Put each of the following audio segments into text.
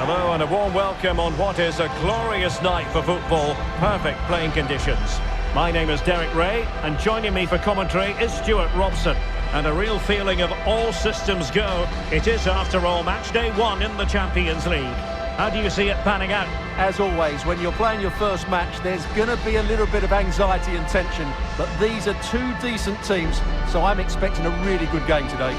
Hello and a warm welcome on what is a glorious night for football. Perfect playing conditions. My name is Derek Ray, and joining me for commentary is Stuart Robson. And a real feeling of all systems go. It is, after all, match day 1 in the Champions League. How do you see it panning out? As always, when you're playing your first match, there's going to be a little bit of anxiety and tension. But these are two decent teams, so I'm expecting a really good game today.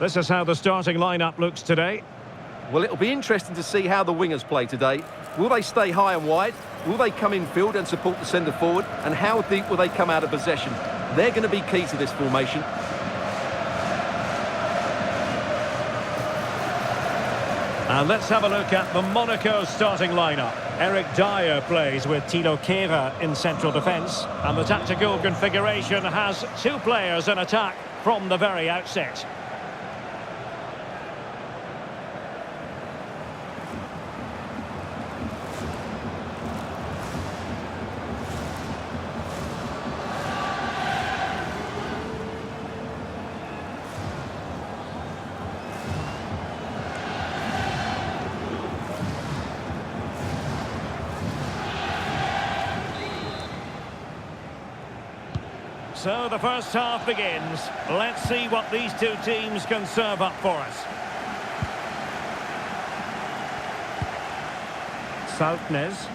This is how the starting lineup looks today. Well, it'll be interesting to see how the wingers play today. Will they stay high and wide? Will they come in field and support the centre forward? And how deep will they come out of possession? They're going to be key to this formation. And let's have a look at the Monaco starting lineup. Eric Dyer plays with Tilo Kehrer in central defence. And the tactical configuration has 2 players in attack from the very outset. So the first half begins. Let's see what these two teams can serve up for us. Saltnes.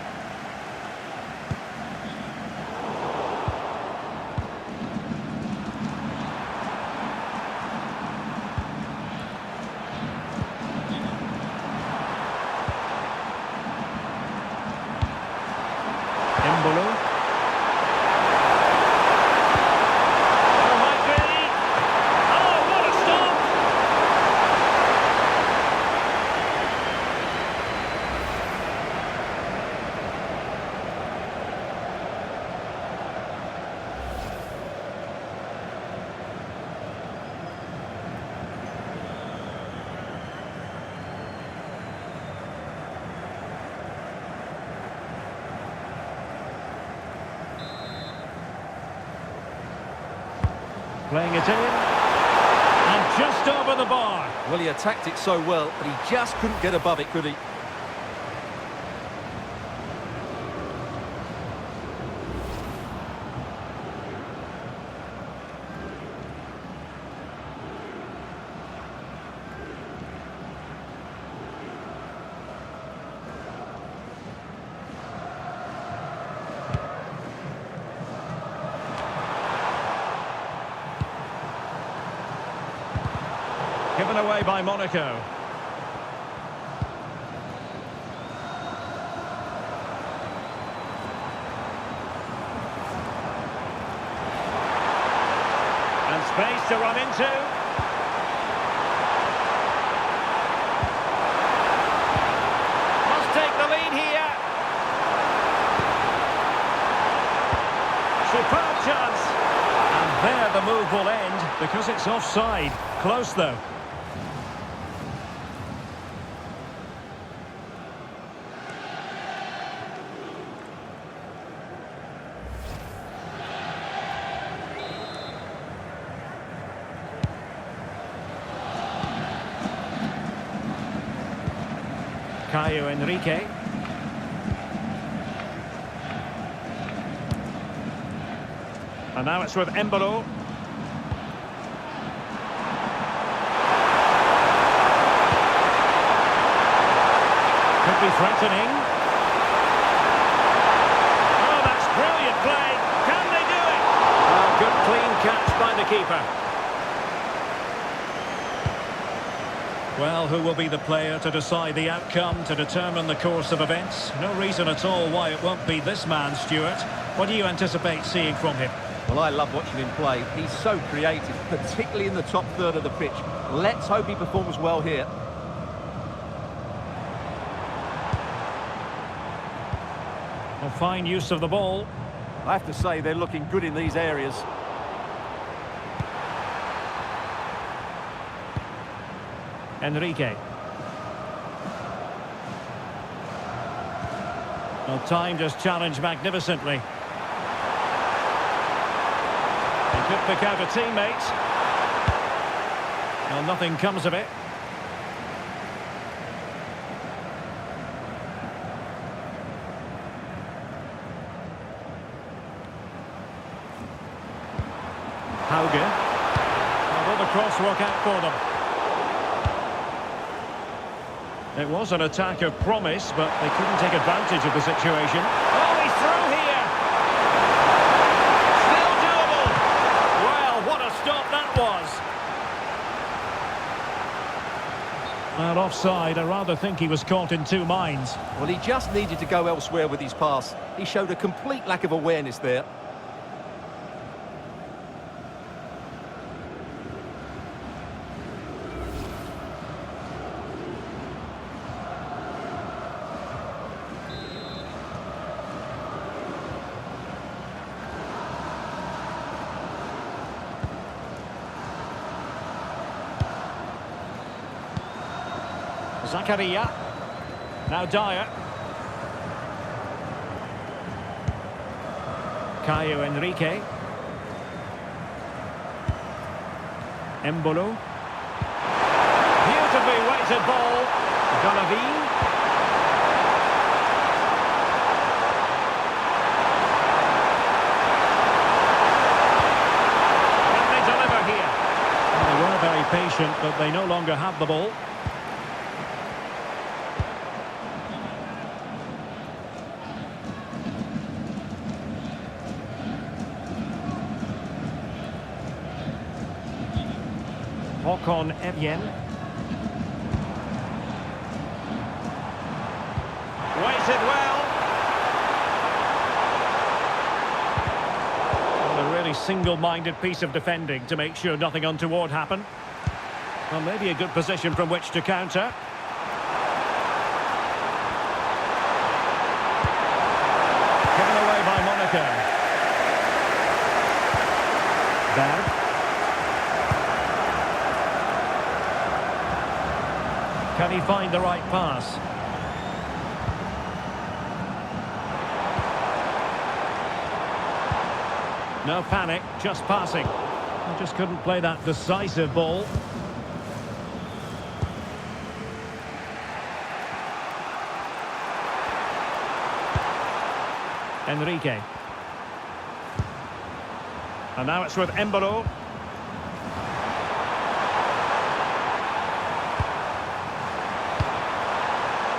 Playing it in, and just over the bar. Well, he attacked it so well, but he just couldn't get above it, could he? Given away by Monaco. And space to run into. Must take the lead here. Superb chance. And there the move will end because it's offside. Close though. Caio Henrique. And now it's with Bodo. Could be threatening. Oh, that's brilliant play. Can they do it? Oh, good clean catch by the keeper. Well, who will be the player to decide the outcome, to determine the course of events? No reason at all why it won't be this man, Stuart. What do you anticipate seeing from him? Well, I love watching him play. He's so creative, particularly in the top third of the pitch. Let's hope he performs well here. Well, fine use of the ball. I have to say they're looking good in these areas. Enrique. Well, timed his challenge magnificently. He could pick out a teammate. Well, nothing comes of it. Hauge. Well, will the cross work out for them? It was an attack of promise, but they couldn't take advantage of the situation. Oh, he's through here! Still doable! Well, what a stop that was! Well, offside, I rather think he was caught in two minds. Well, he just needed to go elsewhere with his pass. He showed a complete lack of awareness there. Zakaria. Now Dyer. Caio Enrique. Embolo. Beautifully weighted ball. Galavine. Can they deliver here? Well, they were very patient, but they no longer have the ball. Håkon Evjen. Weighted well. And a really single-minded piece of defending to make sure nothing untoward happened. Well, maybe a good position from which to counter. Given away by Monaco. Berg. Can he find the right pass? No panic, just passing. He just couldn't play that decisive ball. Enrique. And now it's with Bodo.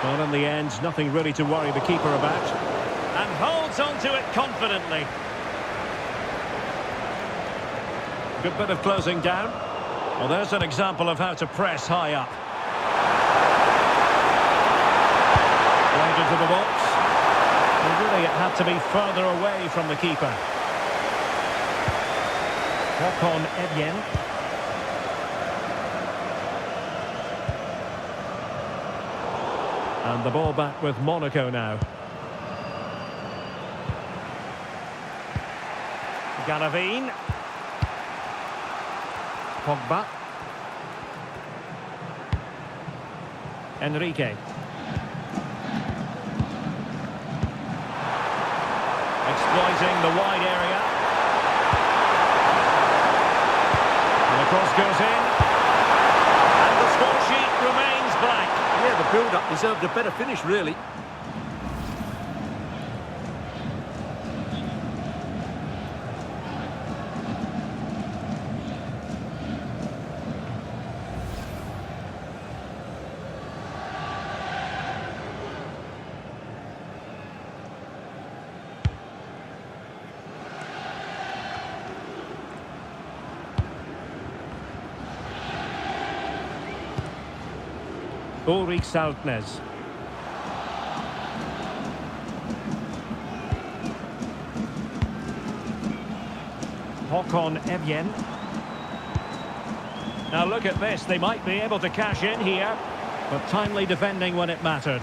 Well, in the end, nothing really to worry the keeper about. And holds on to it confidently. Good bit of closing down. Well, there's an example of how to press high up. Right into the box. And really, it had to be further away from the keeper. Håkon Evjen. And the ball back with Monaco now. Galavine. Pogba. Enrique. Exploiting the wide area. And the cross goes in. And the score sheet remains blank. Yeah, the build-up deserved a better finish, really. Ulrich Saltnes. Håkon Evjen. Now look at this, they might be able to cash in here, but timely defending when it mattered.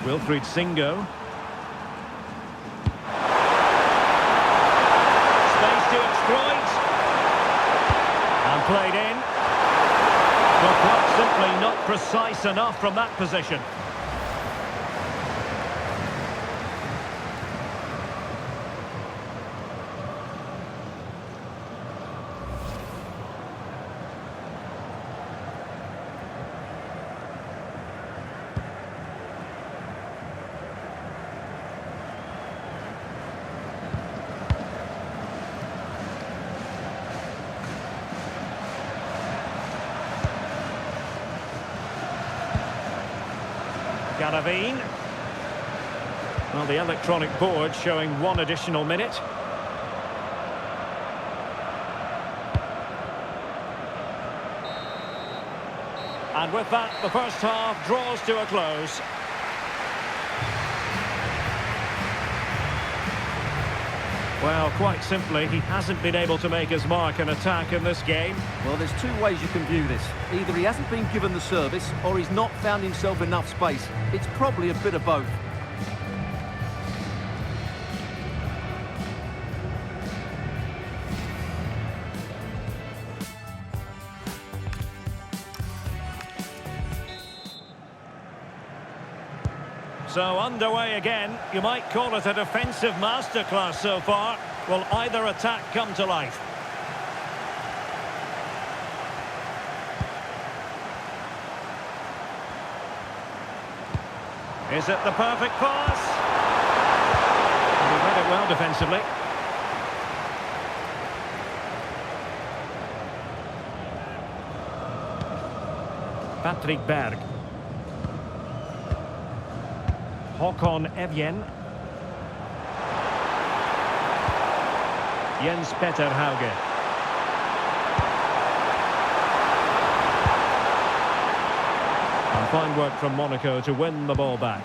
Wilfried Singo. Space to exploit. And played in. But quite simply not precise enough from that position. Garavine. Well, the electronic board showing 1 additional minute. And with that, the first half draws to a close. Well, quite simply, he hasn't been able to make his mark in attack in this game. Well, there's 2 ways you can view this. Either he hasn't been given the service, or he's not found himself enough space. It's probably a bit of both. So underway again. You might call it a defensive masterclass so far. Will either attack come to life? Is it the perfect pass? He read it well defensively. Patrick Berg. Håkon Evjen. Jens Petter Hauge. And fine work from Monaco to win the ball back.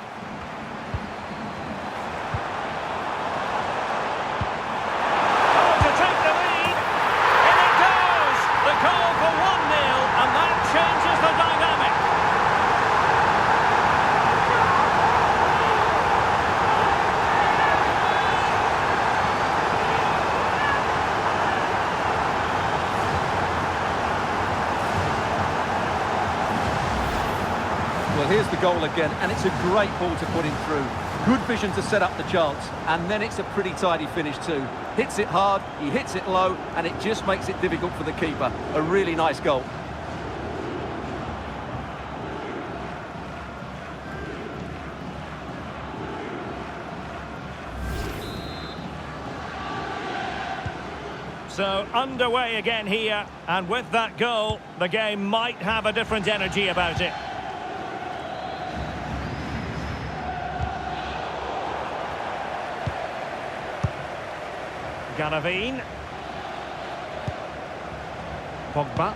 Oh, to take the lead! In it goes! The goal for 1-0, and that changes the dynamic. Well, here's the goal again, and it's a great ball to put him through. Good vision to set up the chance, and then it's a pretty tidy finish too. Hits it hard, he hits it low, and it just makes it difficult for the keeper. A really nice goal. So underway again here, and with that goal, the game might have a different energy about it. Garavine. Pogba.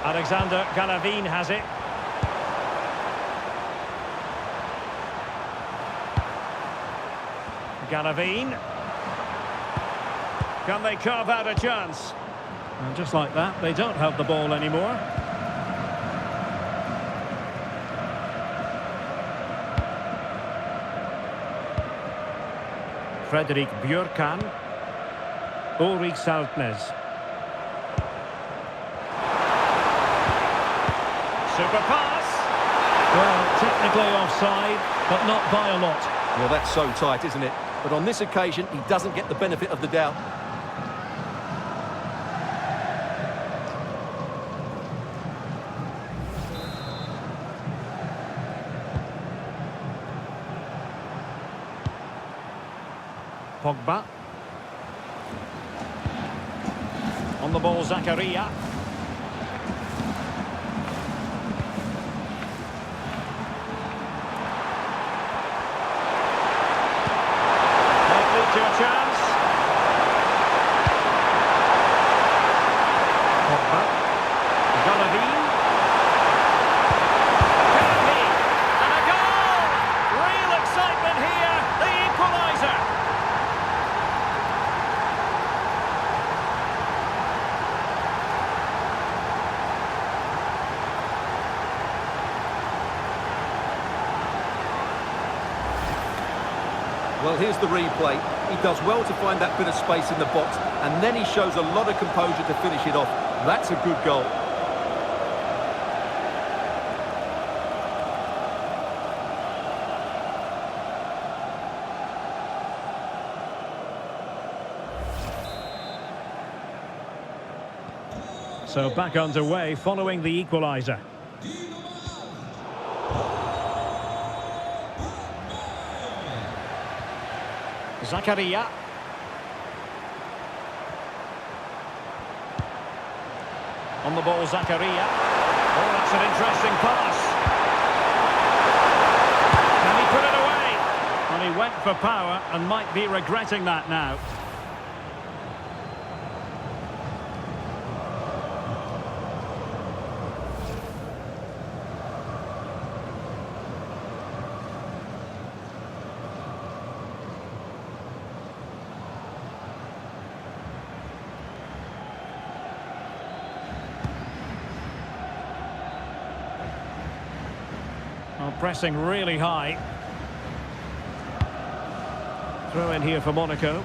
Alexander Garavine has it. Garavine. Can they carve out a chance? And just like that, they don't have the ball anymore. Fredrik Björkan. Ulrich Saltnes. Super pass. Well, technically offside, but not by a lot. Well, that's so tight, isn't it? But on this occasion, he doesn't get the benefit of the doubt. Pogba. On the ball, Zakaria. Might lead to a chance. Pogba. 1-0 to Well, here's the replay. He does well to find that bit of space in the box, and then he shows a lot of composure to finish it off. That's a good goal. So back underway following the equaliser. Zakaria. On the ball, Zakaria. Oh, that's an interesting pass. Can he put it away? And he went for power and might be regretting that now. Pressing really high. Throw in here for Monaco.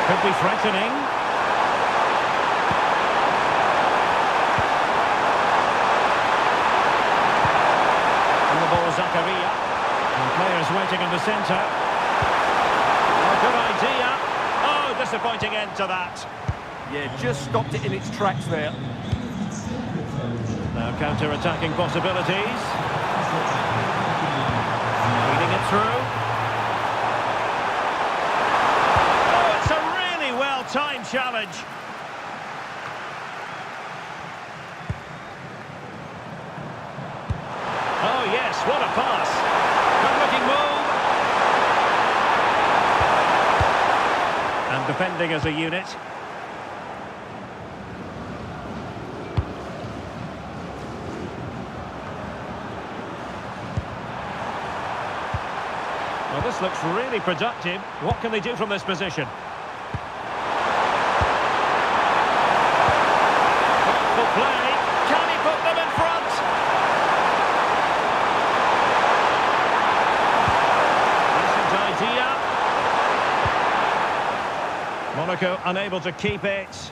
Could be threatening. Zakaria. And players waiting in the centre. Oh, good idea. Oh, disappointing end to that. Yeah, just stopped it in its tracks there. Now counter-attacking possibilities. Feeding it through. Oh, it's a really well-timed challenge. Oh, yes, what a pass. Good-looking move. And defending as a unit. Well, this looks really productive. What can they do from this position? Thoughtful play. Can he put them in front? Monaco unable to keep it.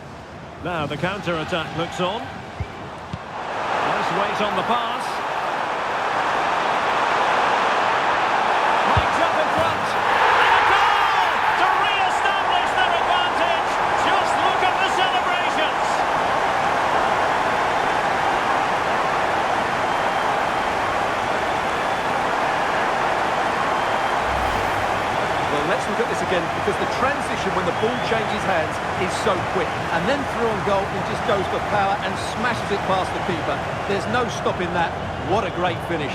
Now the counter-attack looks on. Nice weight on the pass. Right up in front. And a goal to re-establish their advantage. Just look at the celebrations. Well, let's look at this again, because the transition when the ball changes hands is so quick. And then through on goal, he just goes for power and smashes it past the keeper. There's no stopping that. What a great finish.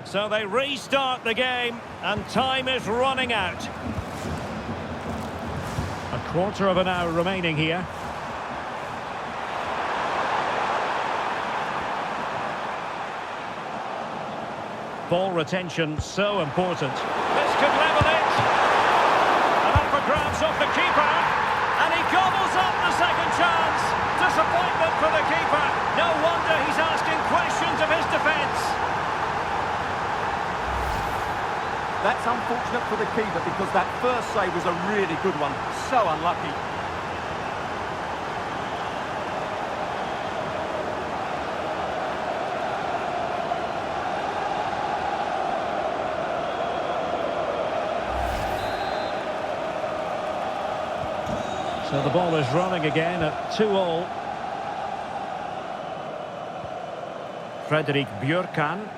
So they restart the game, and time is running out. A quarter of an hour remaining here. Ball retention so important. This could level it. And up for grabs off the keeper. And he gobbles up the second chance. Disappointment for the keeper. No wonder he's asking questions of his defence. That's unfortunate for the keeper, because that first save was a really good one. So unlucky. So the ball is rolling again at 2-2. Fredrik Björkan.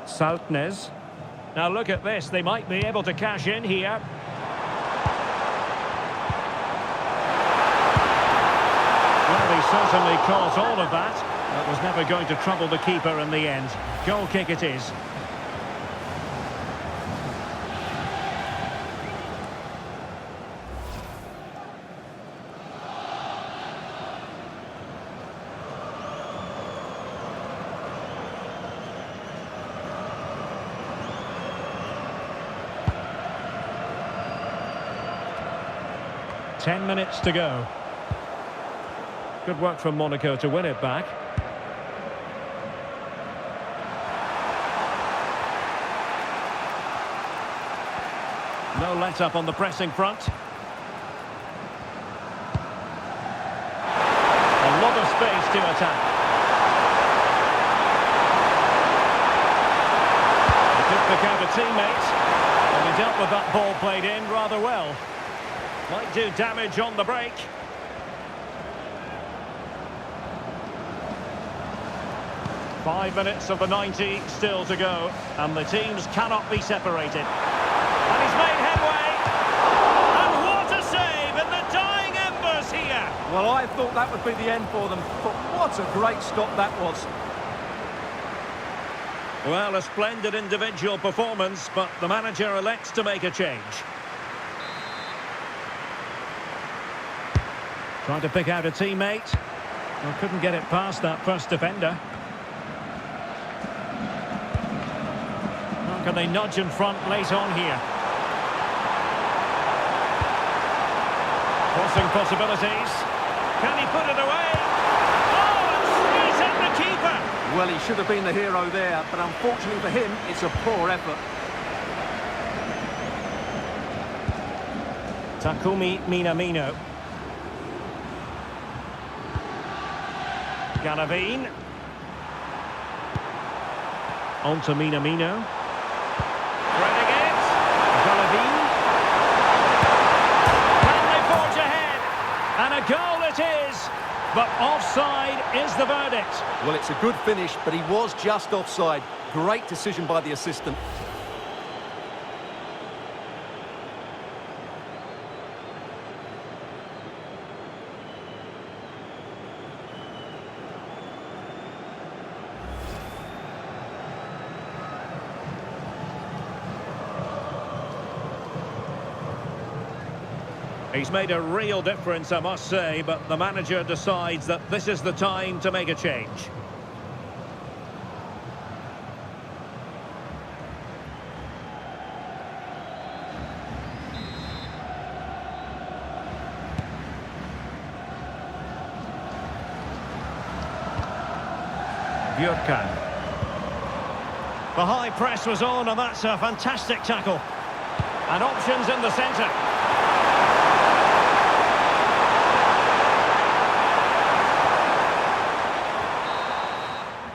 Saltnes. Now look at this, they might be able to cash in here. Well, he certainly caught all of that. That was never going to trouble the keeper in the end. Goal kick it is. 10 minutes to go. Good work from Monaco to win it back. No let-up on the pressing front. A lot of space to attack. He took the counter teammate, and he dealt with that ball played in rather well. Might do damage on the break. Five minutes of the 90 still to go, and the teams cannot be separated. And he's made headway. And what a save in the dying embers here. Well, I thought that would be the end for them, but what a great stop that was. Well, a splendid individual performance, but the manager elects to make a change. Trying to pick out a teammate. Well, couldn't get it past that first defender. How can they nudge in front late on here? Crossing possibilities. Can he put it away? Oh, and straight at the keeper! Well, he should have been the hero there, but unfortunately for him, it's a poor effort. Takumi Minamino. Galavine. On to Minamino. Threading it. Galavine. Can they forge ahead? And a goal it is. But offside is the verdict. Well, it's a good finish, but he was just offside. Great decision by the assistant. He's made a real difference, I must say, but the manager decides that this is the time to make a change. Björkan. The high press was on, and that's a fantastic tackle. And options in the centre.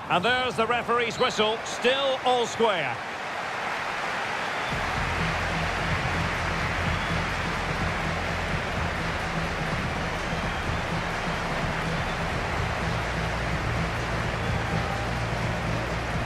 And there's the referee's whistle, still all square.